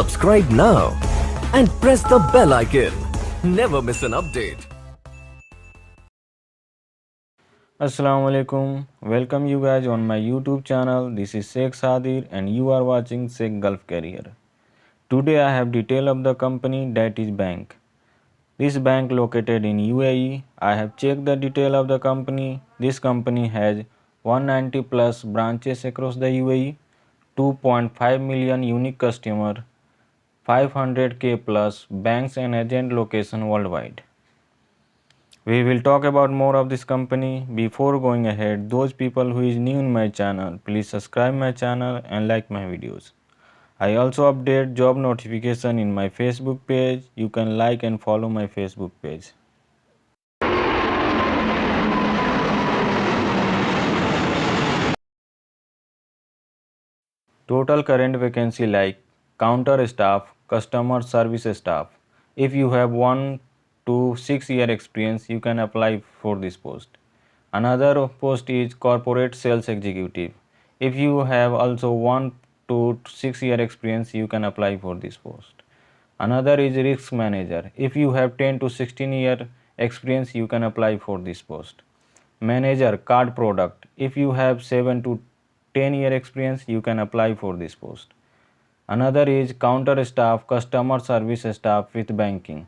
Subscribe now and press the bell icon. Never miss an update. Assalamu alaikum. Welcome you guys on my YouTube channel. This is Sheikh Sadir and you are watching Sheikh Gulf Career. Today I have detail of the company, that is bank. This bank located in UAE. I have checked the detail of the company. This company has 190 plus branches across the UAE, 2.5 million unique customer, 500k plus banks and agent location worldwide. We will talk about more of this company. Before going ahead, those people who is new in my channel, please subscribe my channel and like my videos. I also update job notification in my Facebook page. You can like and follow my Facebook page. Total current vacancy like counter staff, customer service staff. If you have 1 to 6 year experience, you can apply for this post. Another post is corporate sales executive. If you have also 1 to 6 year experience, you can apply for this post. Another is risk manager. If you have 10 to 16 year experience, you can apply for this post. Manager card product. If you have 7 to 10 year experience, you can apply for this post. Another is counter staff, customer service staff with banking.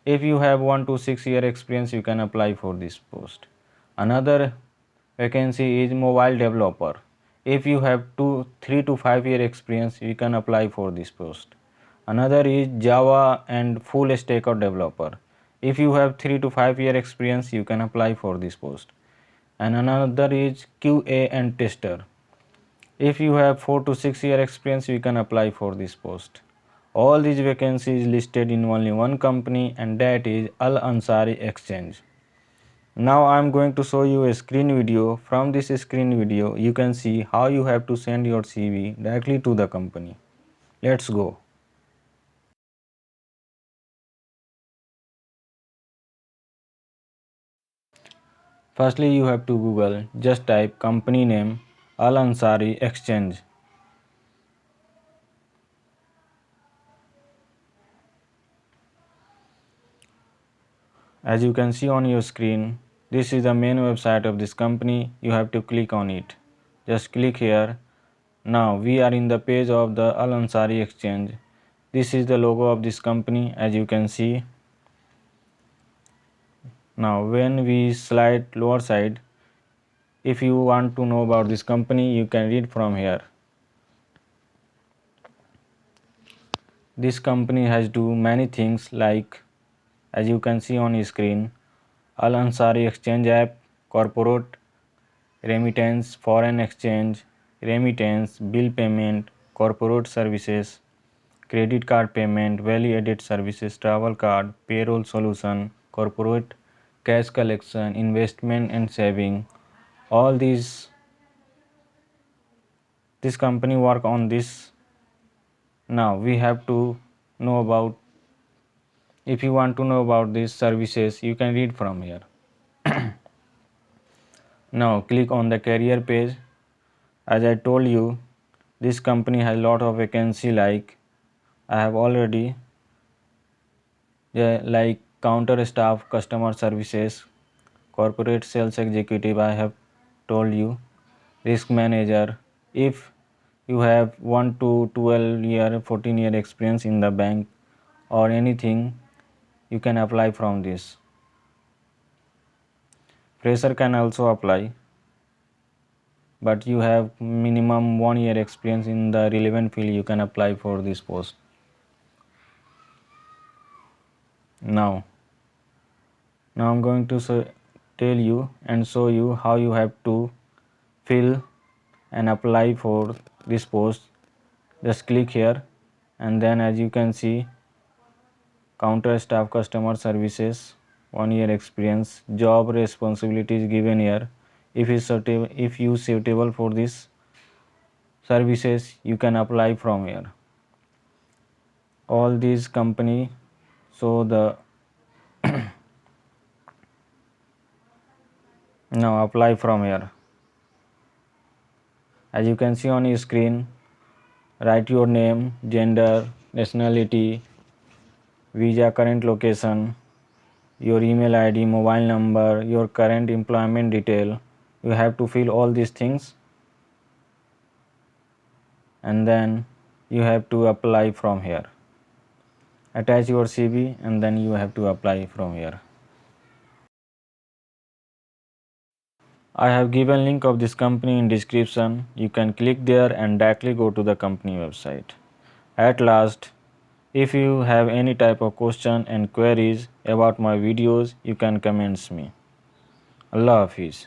If you have 1 to 6 year experience, you can apply for this post. Another vacancy is mobile developer. If you have 3 to 5 year experience, you can apply for this post. Another is Java and full stack developer. If you have 3 to 5 year experience, you can apply for this post. And another is QA and tester. If you have 4 to 6 year experience, you can apply for this post. All these vacancies listed in only one company, and that is Al Ansari Exchange. Now I am going to show you a screen video. From this screen video, you can see how you have to send your CV directly to the company. Let's go. Firstly, you have to Google, just type company name Al Ansari Exchange. As you can see on your screen, this is the main website of this company. You have to click on it. Just click here. Now we are in the page of the Al Ansari Exchange. This is the logo of this company, as you can see. Now when we slide lower side, if you want to know about this company, you can read from here. This company has do many things like, as you can see on your screen, Al Ansari Exchange app, corporate remittance, foreign exchange, remittance, bill payment, corporate services, credit card payment, value added services, travel card, payroll solution, corporate cash collection, investment and saving. All these, this company work on this. Now we have to know about, if you want to know about these services, you can read from here. Now click on the career page. As I told you, this company has lot of vacancy like I have already, like counter staff, customer services, corporate sales executive I have told you, risk manager. If you have 1 to 12 year, 14 year experience in the bank or anything, you can apply from this. Fresher can also apply, but you have minimum 1 year experience in the relevant field, you can apply for this post. Now I'm going to tell you and show you how you have to fill and apply for this post. Just click here, and then as you can see, counter staff, customer services, 1 year experience, job responsibilities given here. If you suitable for this services, you can apply from here. All these company, so the now apply from here. As you can see on your screen, write your name, gender, nationality, visa current location, your email ID, mobile number, your current employment detail. You have to fill all these things and then you have to apply from here. Attach your CV and then you have to apply from here. I have given link of this company in description. You can click there and directly go to the company website. At last, if you have any type of question and queries about my videos, you can comments me. Allah Hafiz.